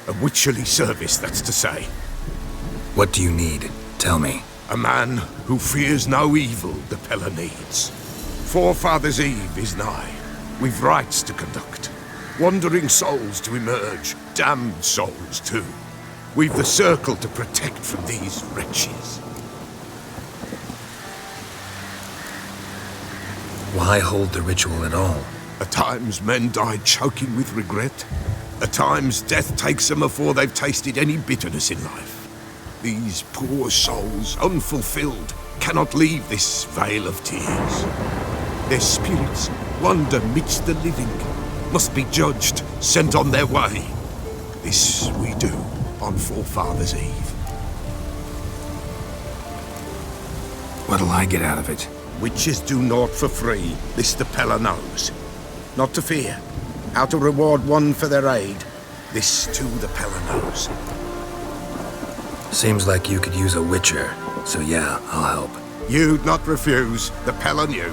A witcherly service, that's to say. What do you need? Tell me. A man who fears no evil the Pella needs. Forefathers' Eve is nigh. We've rites to conduct. Wandering souls to emerge. Damned souls, too. We've the circle to protect from these wretches. Why hold the ritual at all? At times men die choking with regret. At times death takes them before they've tasted any bitterness in life. These poor souls, unfulfilled, cannot leave this vale of tears. Their spirits wander midst the living, must be judged, sent on their way. This we do on Forefathers' Eve. What'll I get out of it? Witches do naught for free, this the Pella knows. Not to fear. How to reward one for their aid, this too the Pella knows. Seems like you could use a witcher, so yeah, I'll help. You'd not refuse, the Pella knew.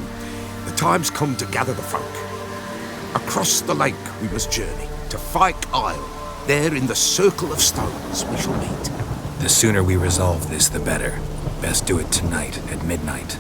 The time's come to gather the folk. Across the lake we must journey, to Fyke Isle. There in the circle of stones we shall meet. The sooner we resolve this, the better. Best do it tonight at midnight.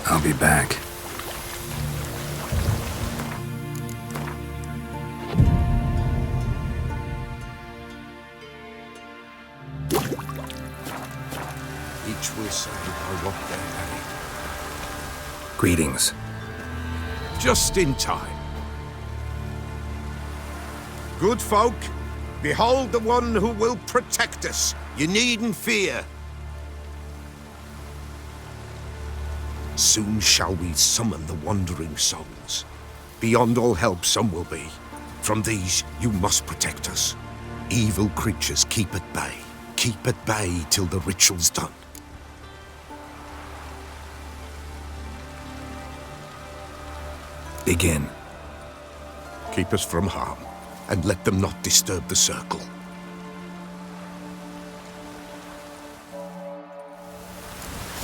I'll be back. Each will say by what they're married. Greetings. Just in time. Good folk, behold the one who will protect us. You needn't fear. Soon shall we summon the wandering souls. Beyond all help some will be. From these you must protect us. Evil creatures keep at bay. Keep at bay till the ritual's done. Begin. Keep us from harm, and let them not disturb the circle.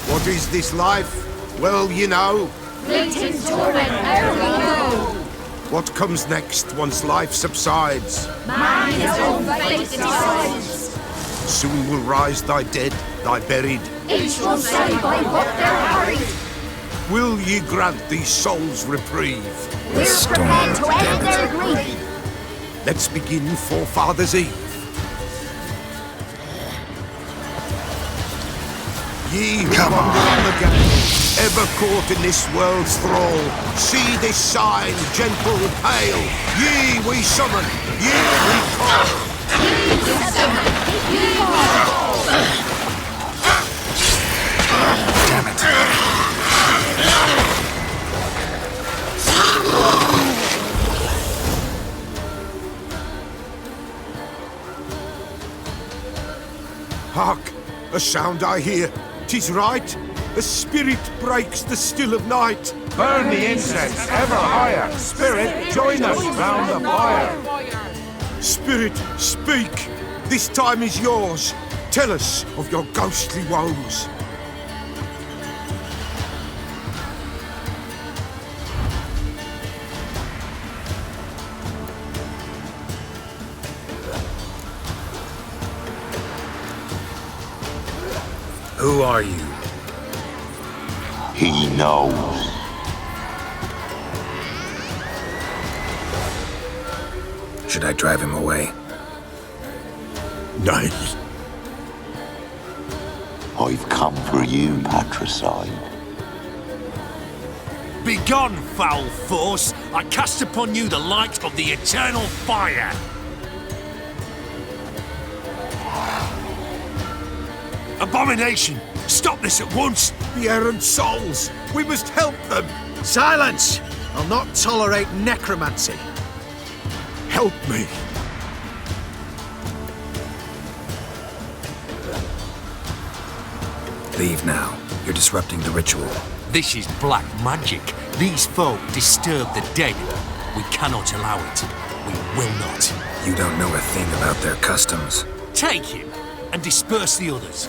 What is this life? Well, you know. Fleeting torment, only know. What comes next once life subsides? Man his own fate decides. Soon will rise thy dead, thy buried. Each will say by what they're hurried. Will ye grant these souls reprieve? We're prepared to end their grief. Let's begin Forefathers' Eve. Ye who wander on the gale, ever caught in this world's thrall, see this sign, gentle and pale. Ye we summon, ye we call. Damn it. Hark! A sound I hear. 'Tis right. A spirit breaks the still of night. Burn the incense ever higher. Spirit, join us round the fire. Spirit, speak. This time is yours. Tell us of your ghostly woes. Who are you? He knows. Should I drive him away? Nay. I've come for you, patricide. Begone, foul force! I cast upon you the light of the eternal fire! Abomination! Stop this at once! The errant souls. We must help them. Silence! I'll not tolerate necromancy. Help me. Leave now. You're disrupting the ritual. This is black magic. These folk disturb the dead. We cannot allow it. We will not. You don't know a thing about their customs. Take him and disperse the others.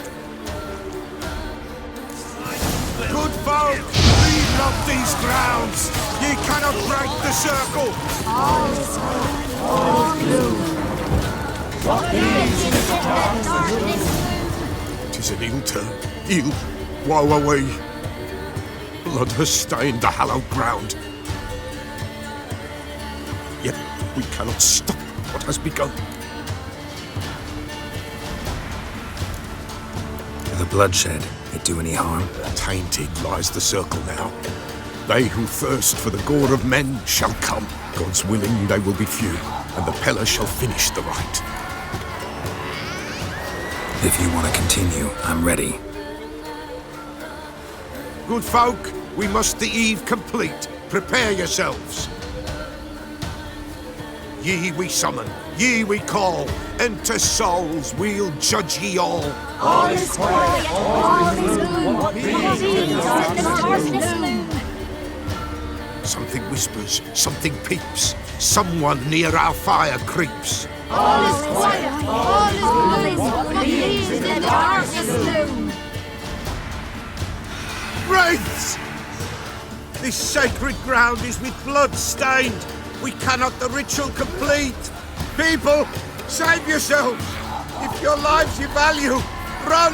Good folk, leave not these grounds. Ye cannot break the circle. All is white, all blue. What lives in the darkness? 'Tis an ill turn. Ill. Woe away. Blood has stained the hallowed ground. Yet we cannot stop what has begun. Will the bloodshed it do any harm? Tainted lies the circle now. They who thirst for the gore of men shall come. God's willing they will be few, and the Peller shall finish the rite. If you want to continue, I'm ready. Good folk, we must the eve complete. Prepare yourselves. Ye we summon, ye we call. Enter souls, we'll judge ye all. All is quiet, all is blue. What lives in the darkness? Something whispers, something peeps. Someone near our fire creeps. All is quiet, all is blue. What lives in the darkness gloom? Wraiths! This sacred ground is with blood stained. We cannot the ritual complete. People, save yourselves. If your lives you value, run!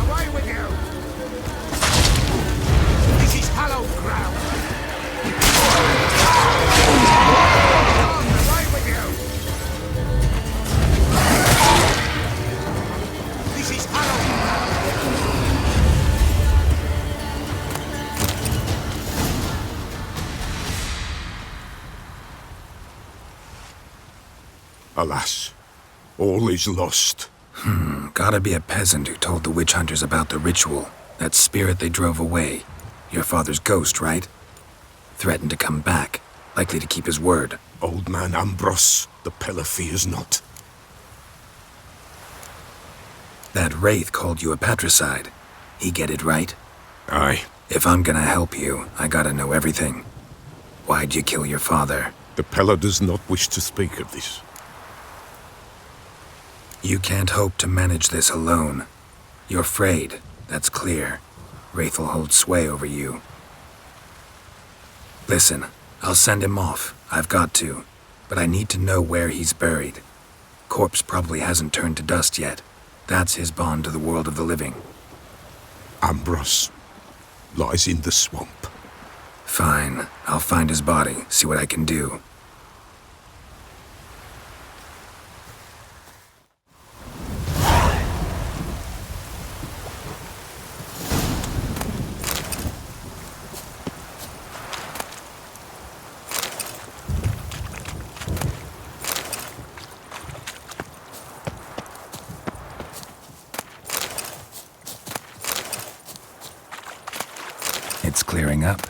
Away with you! This is hallowed ground. Away with you! This is hallowed ground. Alas, all is lost. Gotta be a peasant who told the witch hunters about the ritual. That spirit they drove away. Your father's ghost, right? Threatened to come back. Likely to keep his word. Old man Ambros, the Peller fears not. That wraith called you a patricide. He get it right? Aye, If I'm gonna help you, I gotta know everything. Why'd you kill your father? the Peller does not wish to speak of this. You can't hope to manage this alone. You're afraid, that's clear. Wraith'll hold sway over you. Listen, I'll send him off. I've got to. But I need to know where he's buried. Corpse probably hasn't turned to dust yet. That's his bond to the world of the living. Ambros lies in the swamp. Fine. I'll find his body, see what I can do. It's clearing up.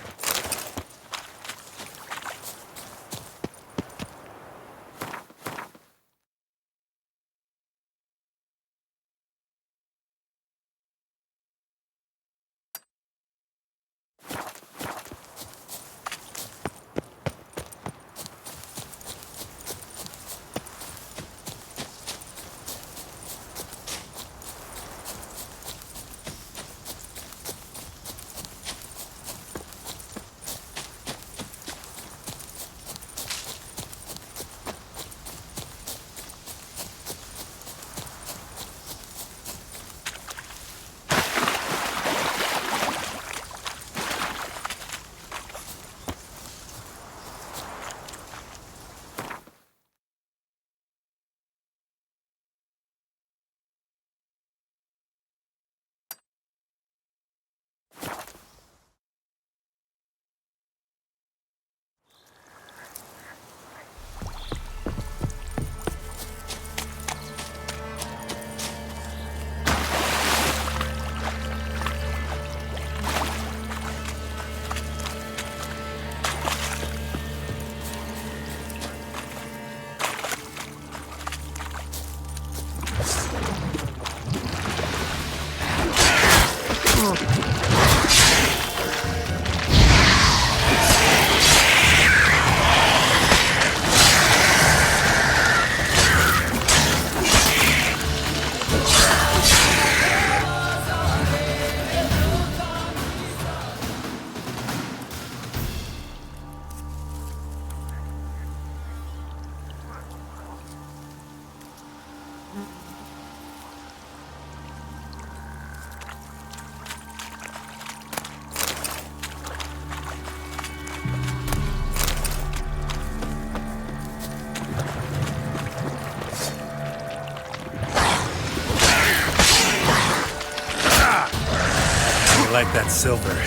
I like that silver.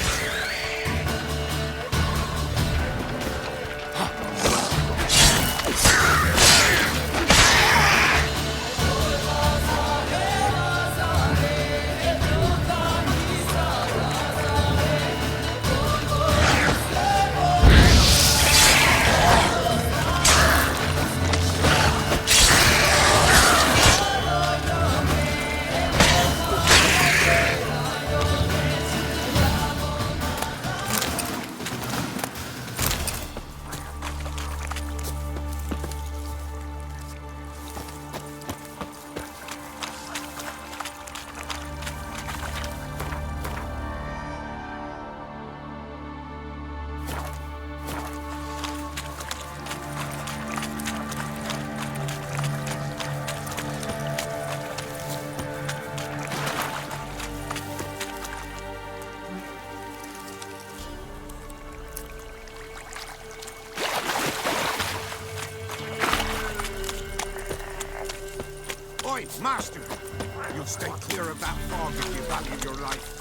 Oi, Master! You'll stay clear of that fog if you value your life.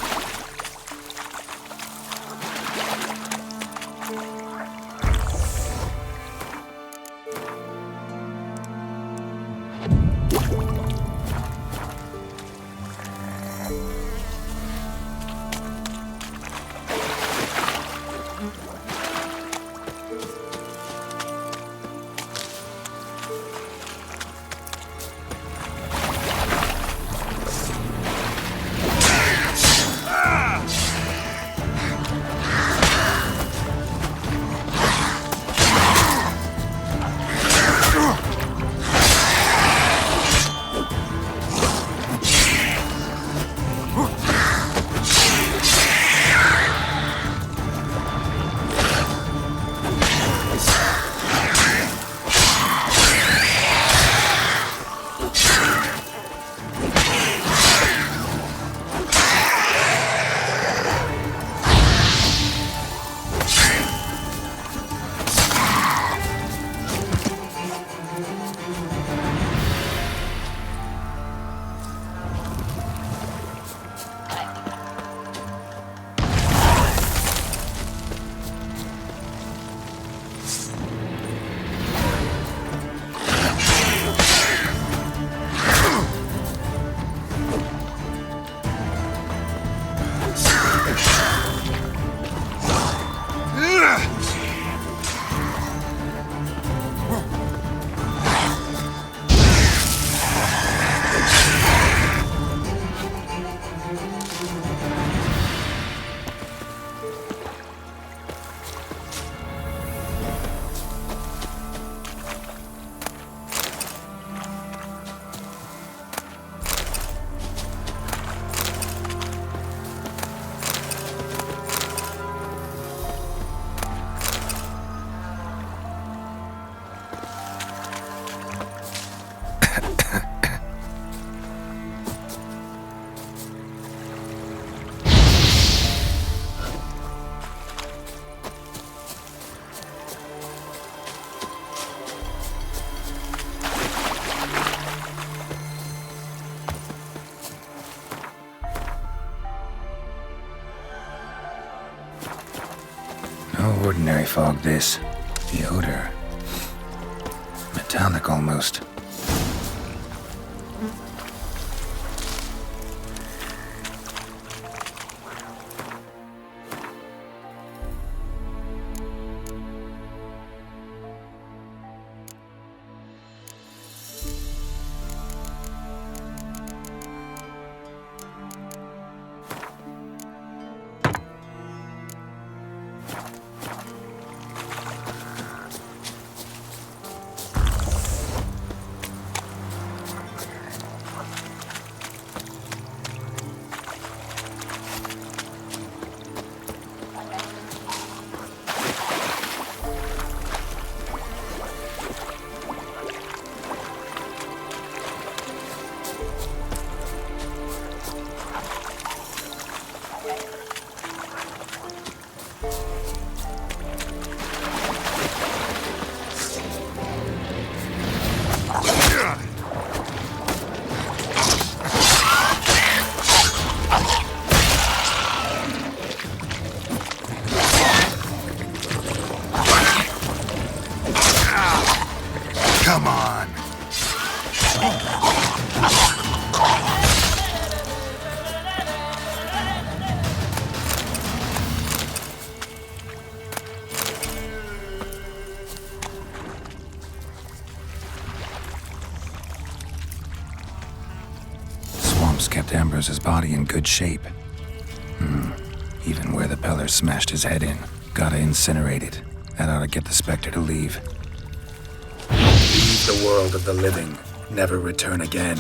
No ordinary fog, this. The odor. Metallic almost. Come on. Swamps kept Ambrose's body in good shape. Even where the Peller smashed his head in. Gotta incinerate it. That ought to get the Spectre to leave. Leave the world of the living. Never return again.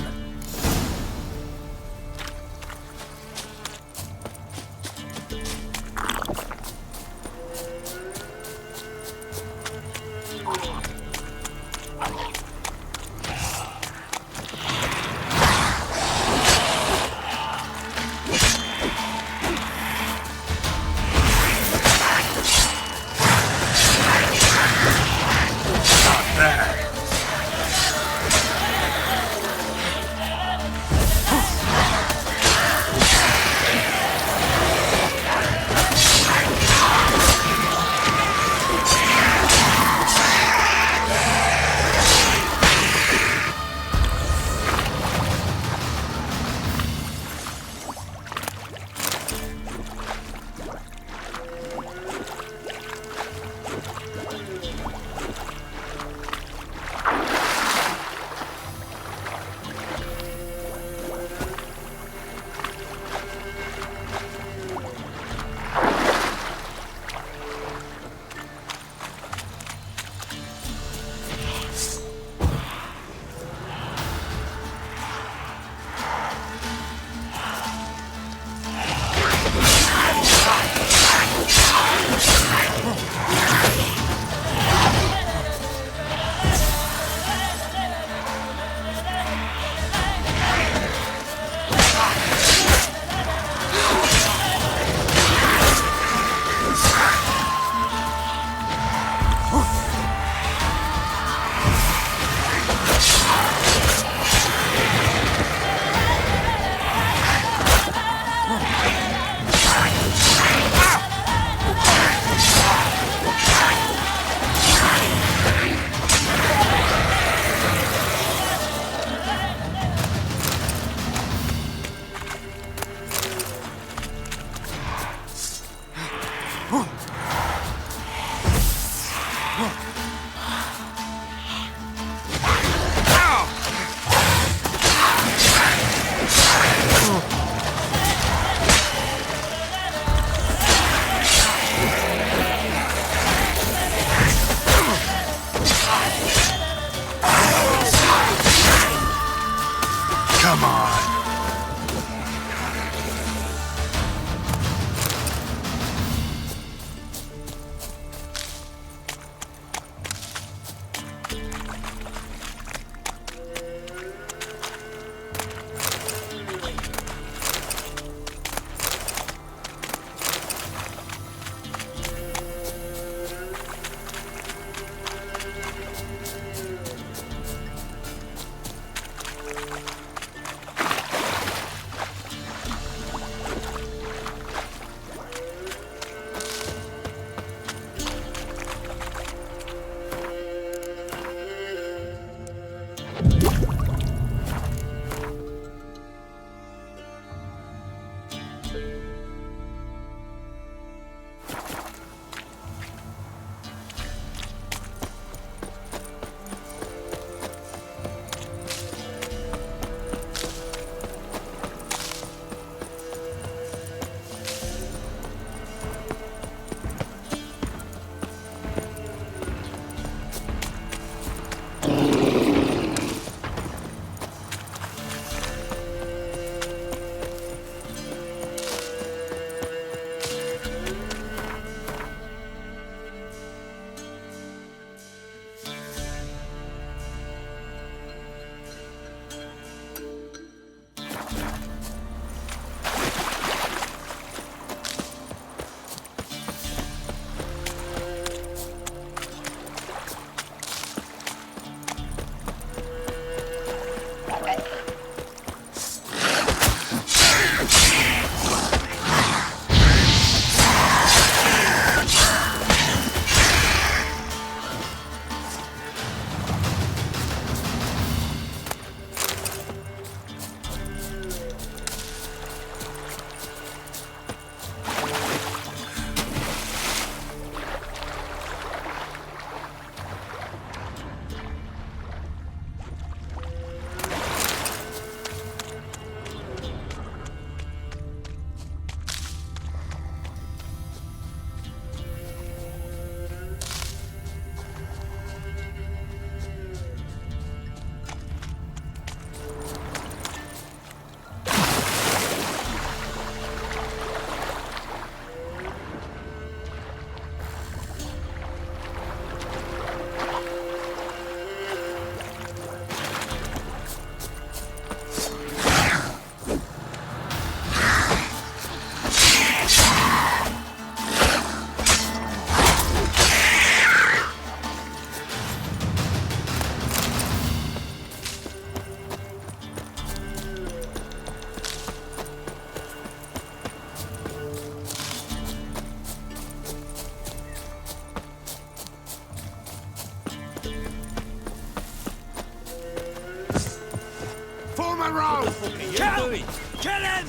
row! Kill him!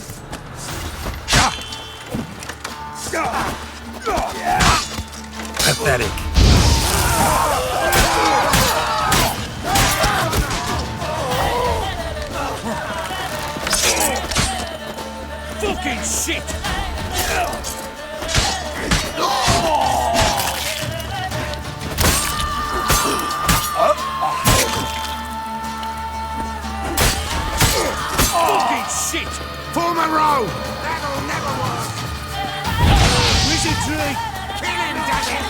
Pathetic. Fucking shit! Fucking shit! Form a row! That'll never work! Wizardry! Kill him, damn it!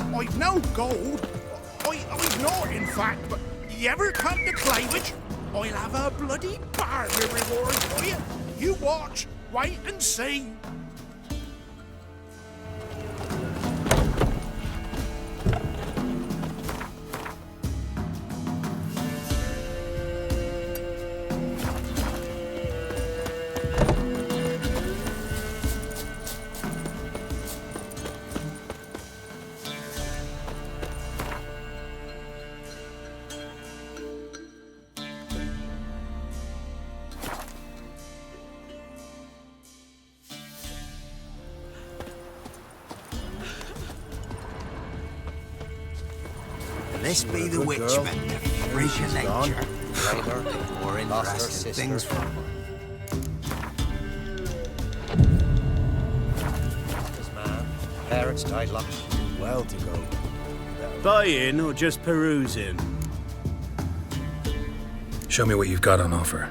Well, I've no gold. I've not, in fact, but you ever come to Clavage, I'll have a bloody bargain reward for you. You watch, wait and see. This be the witchman, the freak of nature. More interesting things from her. This man, parents died long. Well to go. Buying or just perusing? Show me what you've got on offer.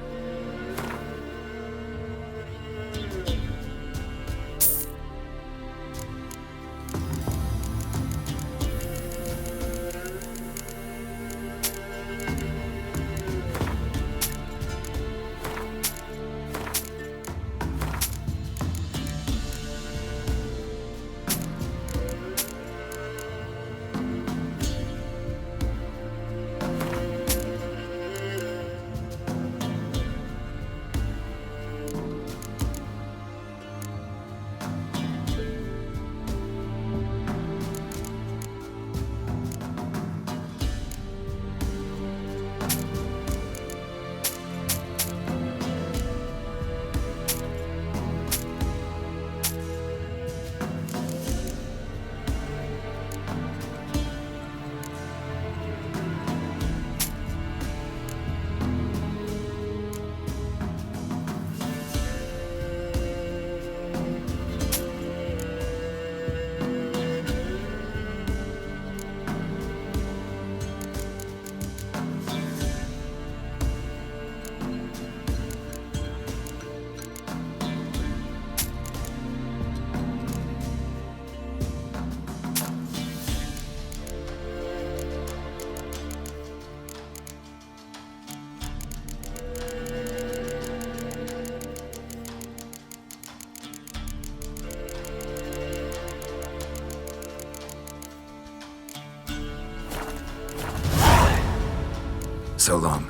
So long.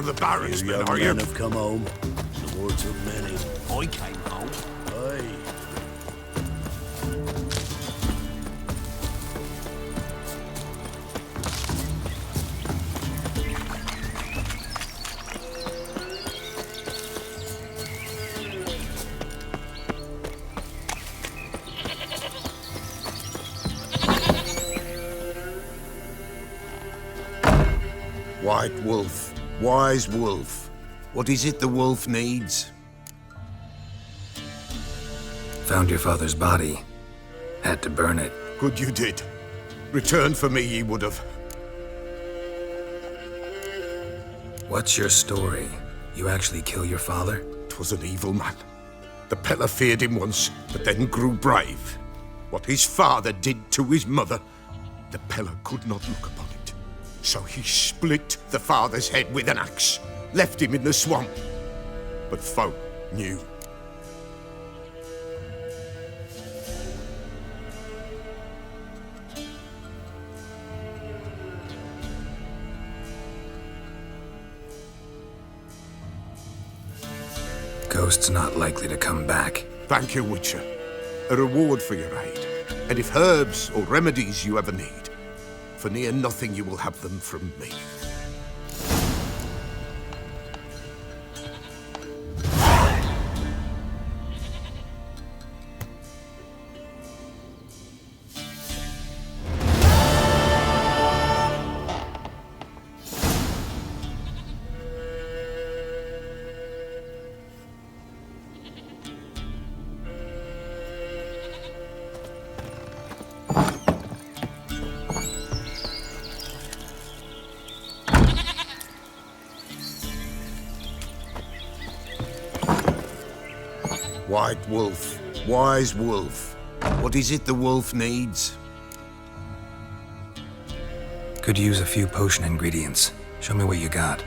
of the Baron's You men, young are you? men have come home. The war took many. I came home. Aye. White wolf, wise wolf. What is it the wolf needs? Found your father's body. Had to burn it. Good you did. Return for me ye would have. What's your story? You actually kill your father? 'Twas an evil man. The Peller feared him once, but then grew brave. What his father did to his mother, the Peller could not look upon it. So he split the father's head with an axe, left him in the swamp. But folk knew. Ghost's not likely to come back. Thank you, Witcher. A reward for your aid. And if herbs or remedies you ever need, for near nothing you will have them from me. White wolf, wise wolf. What is it the wolf needs? Could use a few potion ingredients. Show me what you got.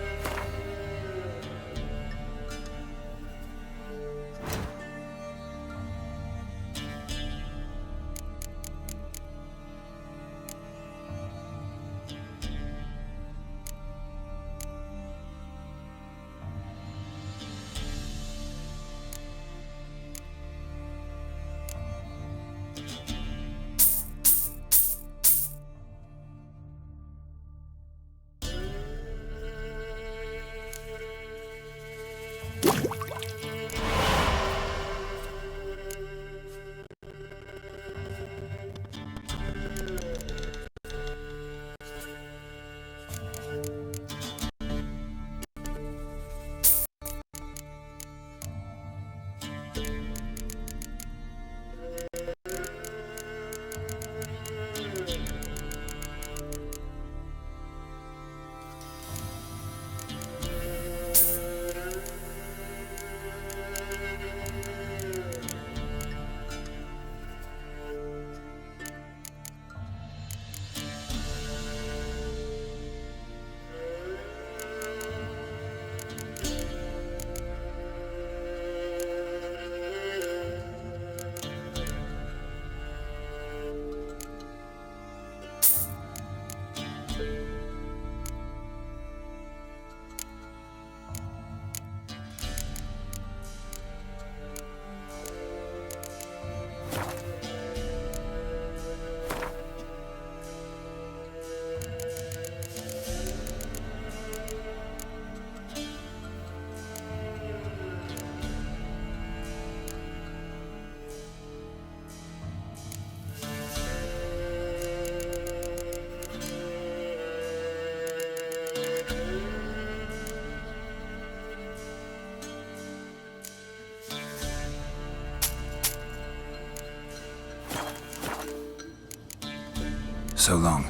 So long.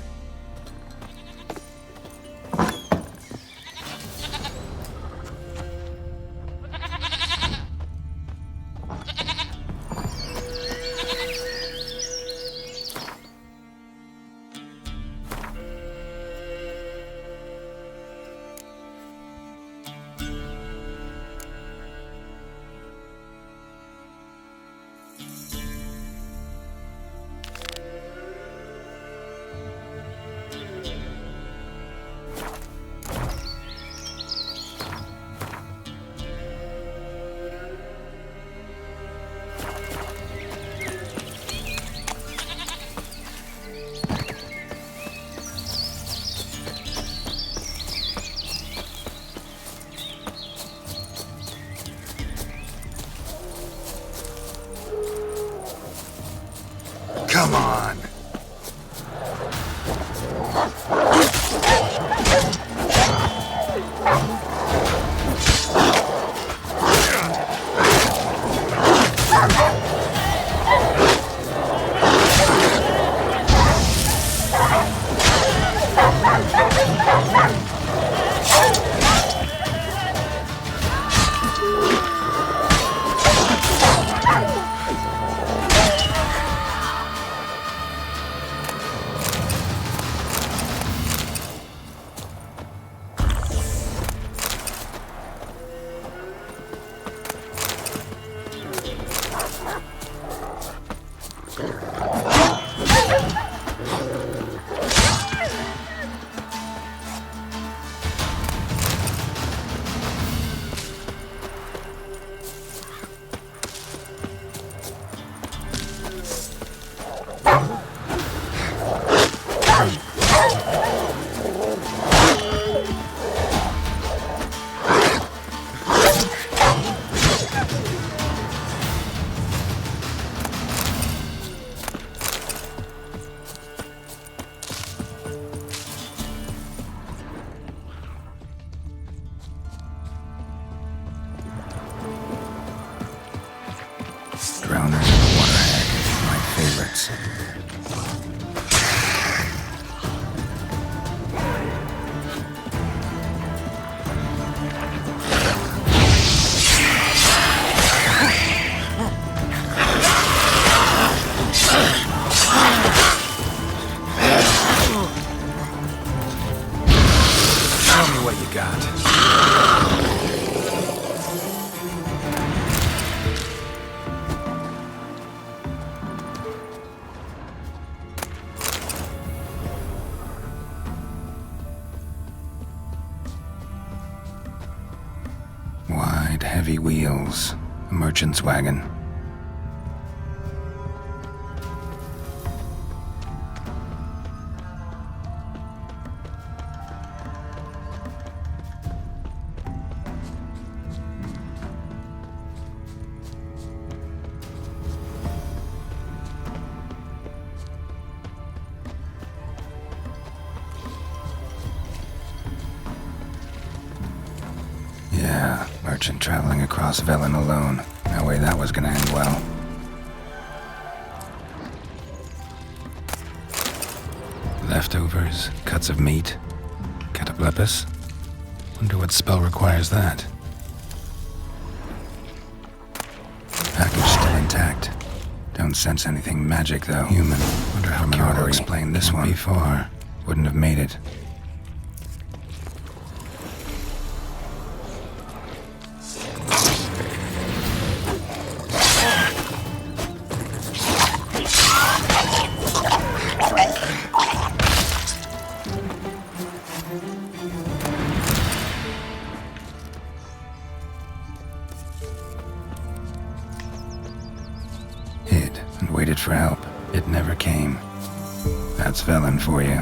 Come on. Drowners in the waterhead, my favorites. Tell me what you got. Wide, heavy wheels. A merchant's wagon. Yeah, merchant traveling across Velen alone. No way that was gonna end well. Leftovers, cuts of meat, cataplepis. Wonder what spell requires that. Package still intact. Don't sense anything magic though. Human. Wonder how Keira explained this one before. Wouldn't have made it. Hid and waited for help. It never came. That's Velen for you.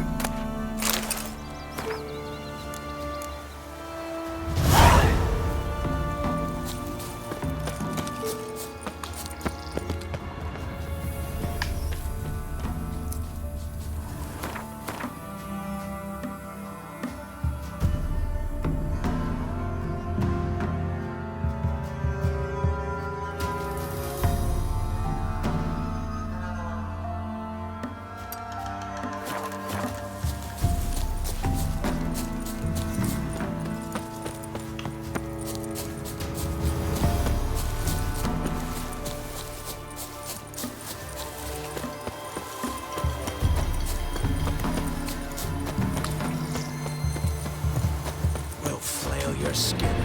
Your skin.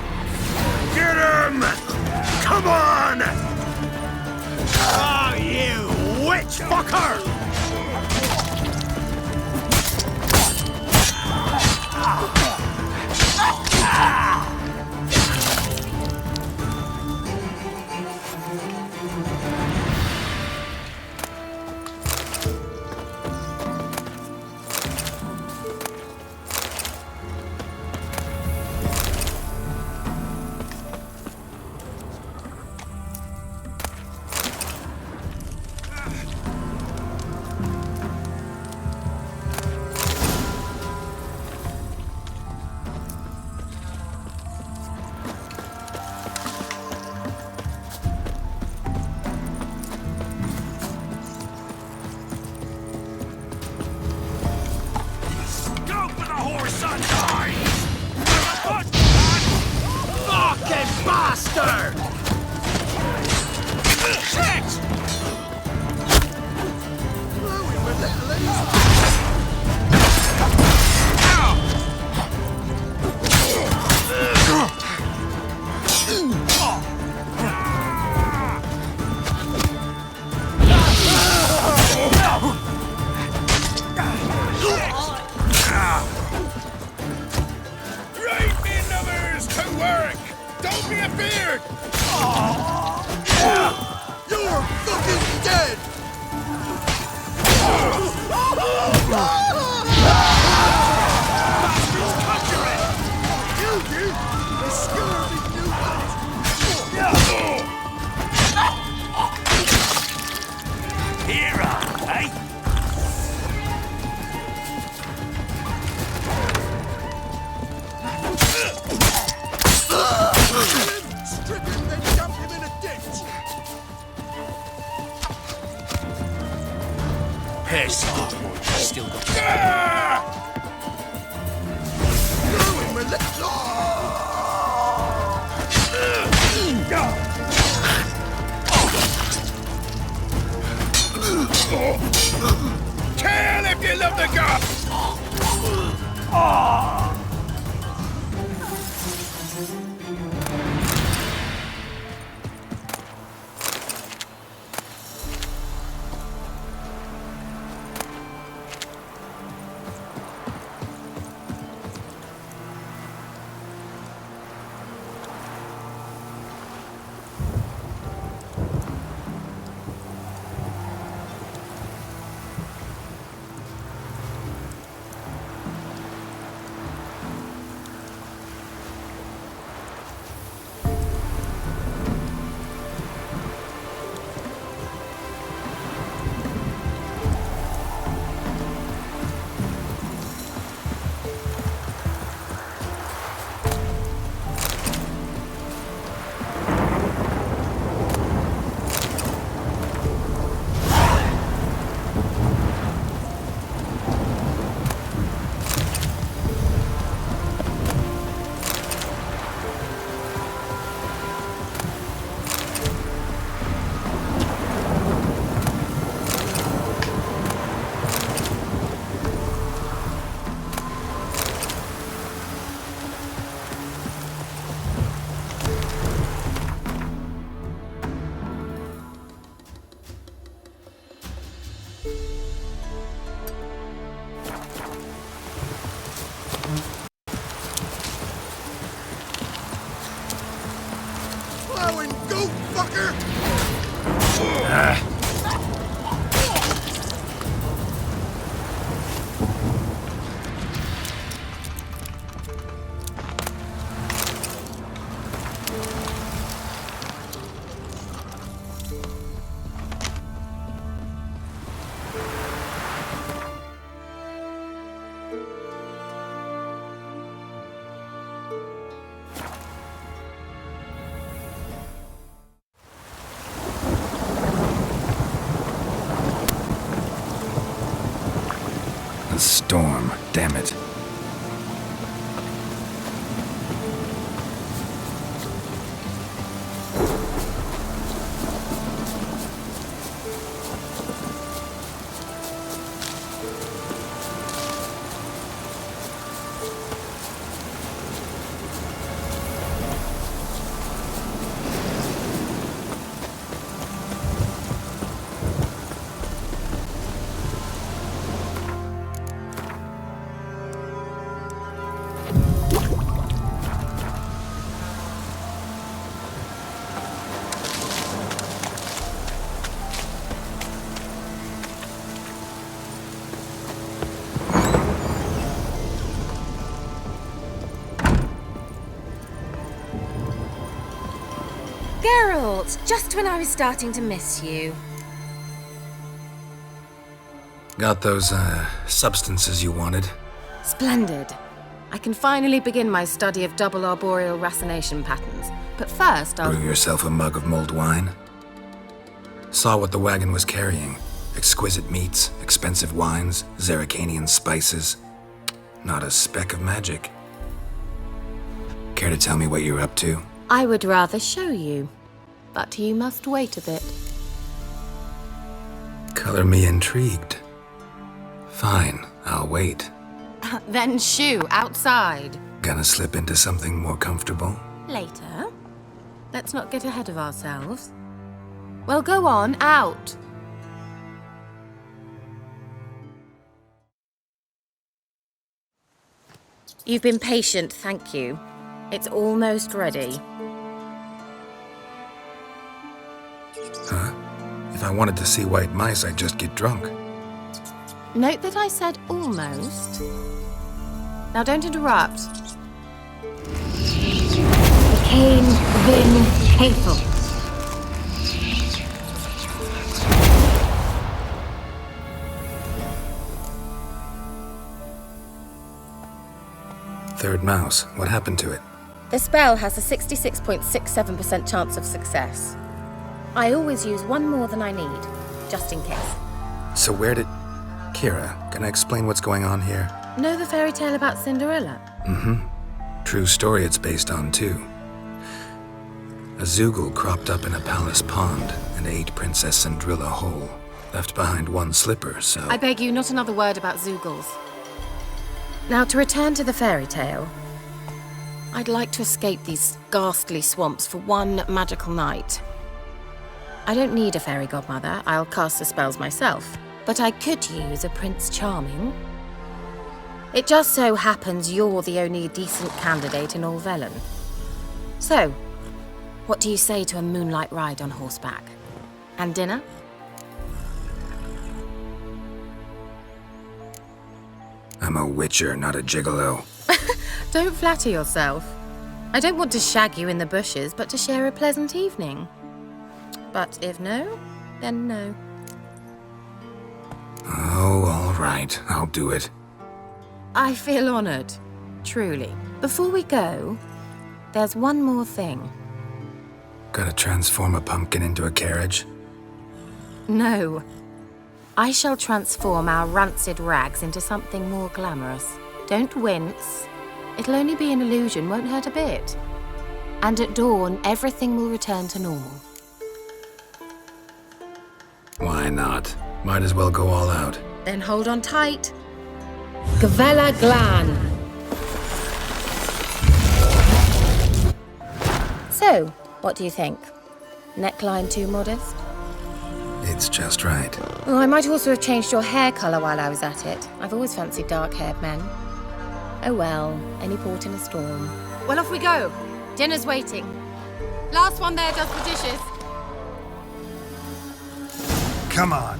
Get him! Come on! Oh, you witch fucker! Piss off, boy. Still got... Kill if you love the god! Plowing goat fucker! A storm, damn it. Geralt, just when I was starting to miss you. Got those, substances you wanted? Splendid. I can finally begin my study of double arboreal racination patterns. But first, I'll... Brew yourself a mug of mulled wine? Saw what the wagon was carrying. Exquisite meats, expensive wines, Zerrikanian spices. Not a speck of magic. Care to tell me what you're up to? I would rather show you. But you must wait a bit. Color me intrigued. Fine, I'll wait. Then shoo, outside. Gonna slip into something more comfortable? Later. Let's not get ahead of ourselves. Well, go on, out. You've been patient, thank you. It's almost ready. Huh? If I wanted to see white mice, I'd just get drunk. Note that I said almost. Now don't interrupt. Cain Vin Cathel. Third mouse. What happened to it? The spell has a 66.67% chance of success. I always use one more than I need, just in case. So where did... Keira, can I explain what's going on here? Know the fairy tale about Cinderella? True story it's based on, too. A Zoogle cropped up in a palace pond and ate Princess Cinderella whole. Left behind one slipper, so... I beg you, not another word about Zoogles. Now, to return to the fairy tale, I'd like to escape these ghastly swamps for one magical night. I don't need a fairy godmother, I'll cast the spells myself. But I could use a Prince Charming. It just so happens you're the only decent candidate in all Velen. So, what do you say to a moonlight ride on horseback? And dinner? I'm a witcher, not a gigolo. Don't flatter yourself. I don't want to shag you in the bushes, but to share a pleasant evening. But if no, then no. Oh, all right. I'll do it. I feel honored, truly. Before we go, there's one more thing. Gotta transform a pumpkin into a carriage? No. I shall transform our rancid rags into something more glamorous. Don't wince. It'll only be an illusion, won't hurt a bit. And at dawn, everything will return to normal. Why not? Might as well go all out. Then hold on tight. Gavella Glan. So, what do you think? Neckline too modest? It's just right. Oh, I might also have changed your hair colour while I was at it. I've always fancied dark-haired men. Oh well, any port in a storm. Well, off we go. Dinner's waiting. Last one there does the dishes. Come on.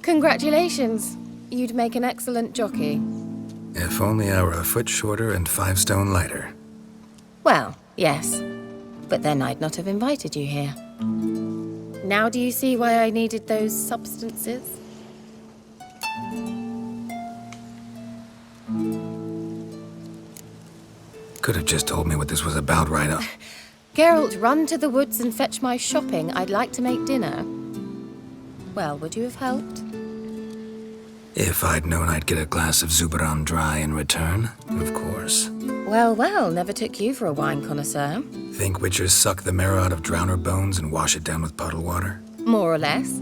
Congratulations. You'd make an excellent jockey. If only I were a foot shorter and 5 stone lighter. Well, yes. But then I'd not have invited you here. Now do you see why I needed those substances? Could have just told me what this was about right up. Geralt, run to the woods and fetch my shopping. I'd like to make dinner. Well, would you have helped? If I'd known I'd get a glass of Zuberan dry in return, of course. Well, well, never took you for a wine connoisseur. Think witchers suck the marrow out of drowner bones and wash it down with puddle water? More or less.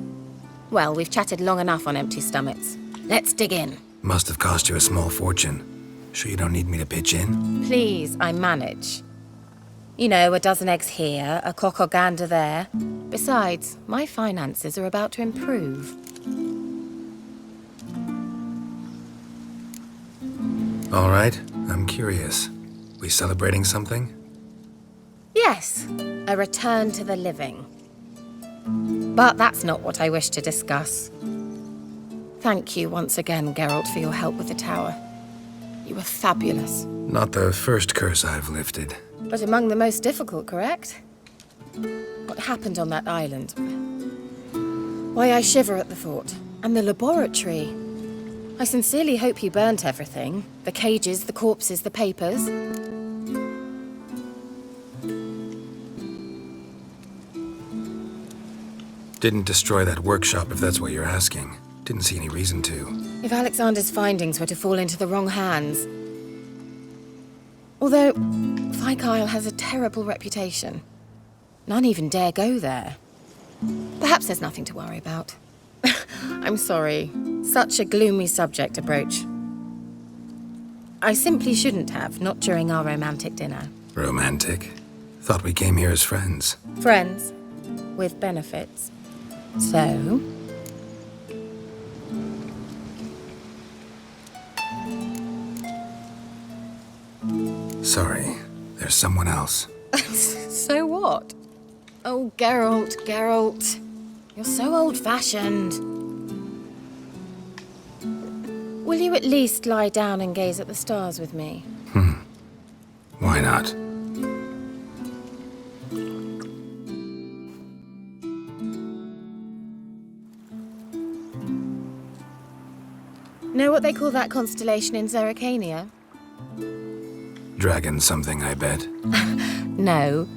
Well, we've chatted long enough on empty stomachs. Let's dig in. Must have cost you a small fortune. Sure you don't need me to pitch in? Please, I manage. You know, a dozen eggs here, a cock or gander there. Besides, my finances are about to improve. All right, I'm curious. We celebrating something? Yes, a return to the living. But that's not what I wish to discuss. Thank you once again, Geralt, for your help with the tower. You were fabulous. Not the first curse I've lifted. But among the most difficult, correct? What happened on that island? Why, I shiver at the thought. And the laboratory. I sincerely hope you burnt everything. The cages, the corpses, the papers. Didn't destroy that workshop, if that's what you're asking. Didn't see any reason to. If Alexander's findings were to fall into the wrong hands... Although, Fyke Isle has a terrible reputation. None even dare go there. Perhaps there's nothing to worry about. I'm sorry. Such a gloomy subject to broach. I simply shouldn't have, not during our romantic dinner. Romantic? Thought we came here as friends. Friends. With benefits. So... Sorry, there's someone else. So what? Oh, Geralt. You're so old-fashioned. Will you at least lie down and gaze at the stars with me? Why not? Know what they call that constellation in Zerrikania? Dragon something, I bet. No,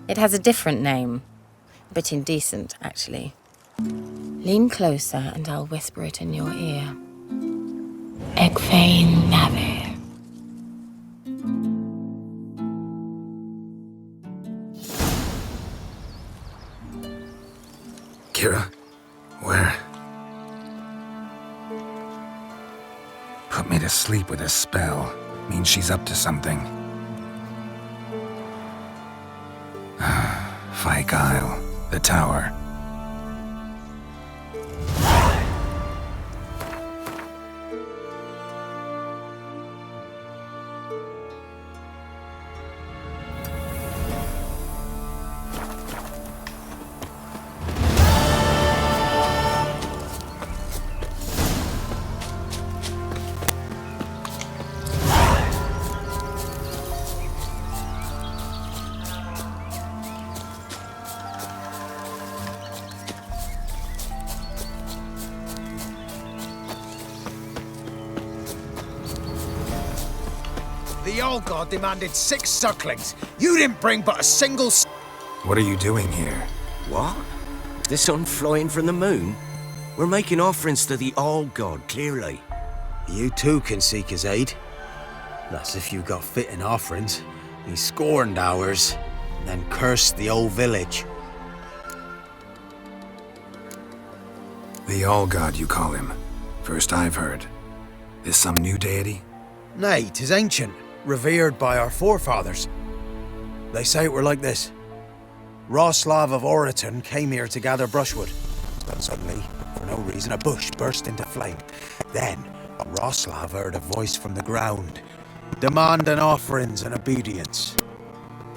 it has a different name. A bit indecent, actually. Lean closer and I'll whisper it in your ear. Egfain Nave. Keira? Where? Put me to sleep with a spell. Means she's up to something. Fyke Isle, the tower. The old god demanded 6 sucklings. You didn't bring but a single What are you doing here? What? The sun flying from the moon? We're making offerings to the old god, clearly. You too can seek his aid. That's if you got fitting offerings. He scorned ours, then cursed the old village. The All-God, you call him. First I've heard. Is some new deity? Nay, 'tis ancient, revered by our forefathers. They say it were like this. Roslav of Oriton came here to gather brushwood. But suddenly, for no reason, a bush burst into flame. Then, Roslav heard a voice from the ground, demanding offerings and obedience.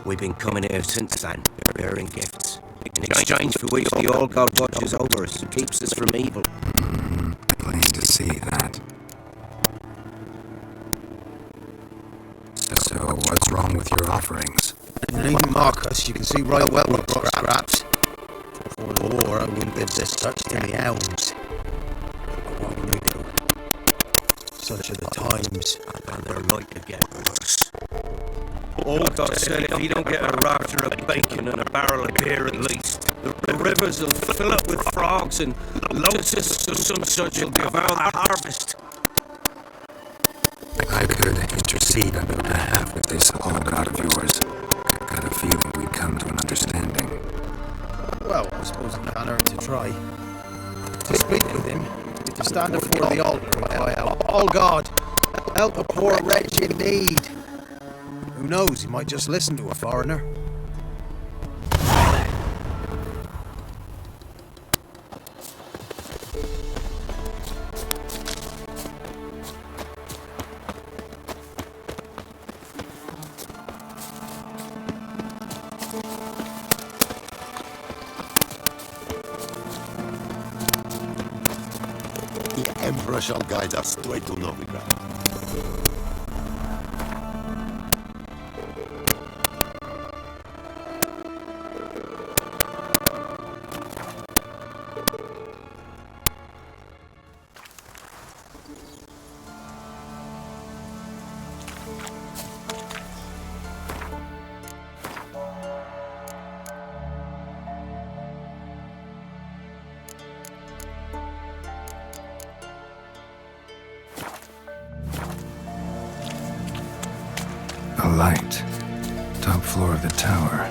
We've been coming here since then, bearing gifts. In exchange for which the old god watches over us and keeps us from evil. Plain to see that. So what's wrong with your offerings? You needn't mock us, you can see right well we've got scraps. For the war, I wouldn't give this touch to any elms. But what can we do? Such are the times. And they're like to get worse. Old God said if you don't get a rafter of bacon and a barrel of beer at least, the rivers will fill up with frogs and locusts or some such will devour the harvest. I could intercede on your behalf with this All-God of yours. Got a feeling we'd come to an understanding. Well, I suppose it can't hurt to try. To speak with him, to stand before the altar and cry out, "All God, help a poor wretch in need." Who knows, he might just listen to a foreigner. The Emperor shall guide us the way to Novigrad. A light. Top floor of the tower.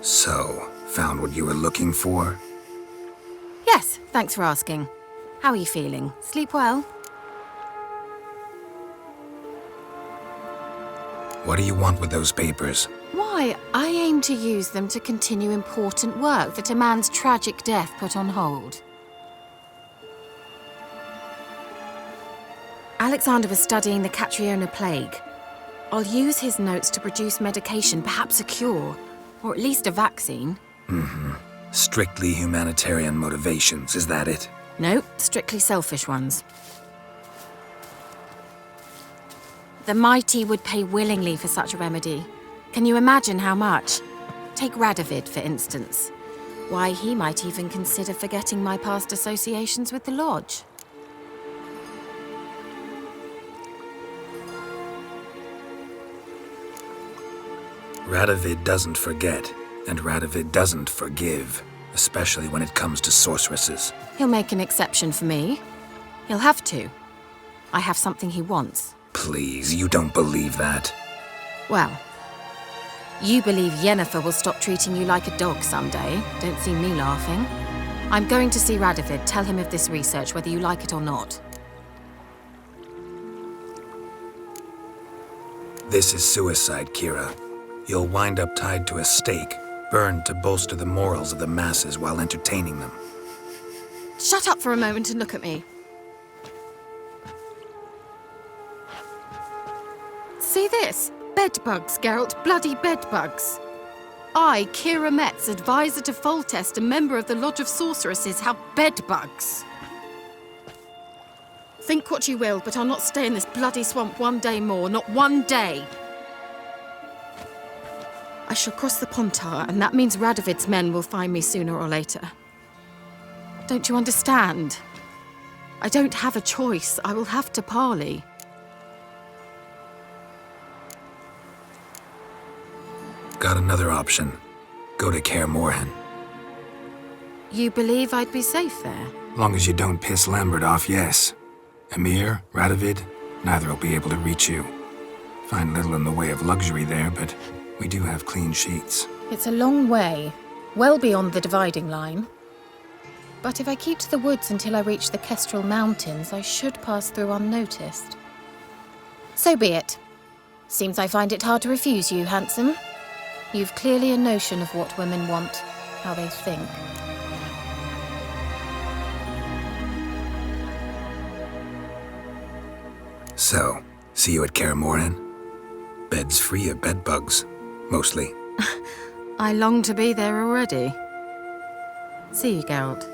So, found what you were looking for? Yes, thanks for asking. How are you feeling? Sleep well? What do you want with those papers? Why, I aim to use them to continue important work that a man's tragic death put on hold. Alexander was studying the Catriona plague. I'll use his notes to produce medication, perhaps a cure, or at least a vaccine. Strictly humanitarian motivations, is that it? No, strictly selfish ones. The mighty would pay willingly for such a remedy. Can you imagine how much? Take Radovid, for instance. Why, he might even consider forgetting my past associations with the Lodge. Radovid doesn't forget, and Radovid doesn't forgive, especially when it comes to sorceresses. He'll make an exception for me. He'll have to. I have something he wants. Please, you don't believe that. Well, you believe Yennefer will stop treating you like a dog someday. Don't see me laughing. I'm going to see Radovid, tell him of this research, whether you like it or not. This is suicide, Keira. You'll wind up tied to a stake, burned to bolster the morals of the masses while entertaining them. Shut up for a moment and look at me. See this? Bedbugs, Geralt, bloody bedbugs. I, Keira Metz, advisor to Foltest, a member of the Lodge of Sorceresses, have bedbugs. Think what you will, but I'll not stay in this bloody swamp one day more, not one day. I shall cross the Pontar, and that means Radovid's men will find me sooner or later. Don't you understand? I don't have a choice. I will have to parley. Got another option. Go to Kaer Morhen. You believe I'd be safe there? Long as you don't piss Lambert off, yes. Emir, Radovid, neither will be able to reach you. Find little in the way of luxury there, but we do have clean sheets. It's a long way, well beyond the dividing line. But if I keep to the woods until I reach the Kestrel Mountains, I should pass through unnoticed. So be it. Seems I find it hard to refuse you, handsome. You've clearly a notion of what women want, how they think. So, see you at Kaer Morhen? Beds free of bedbugs, mostly. I long to be there already. See you, Geralt.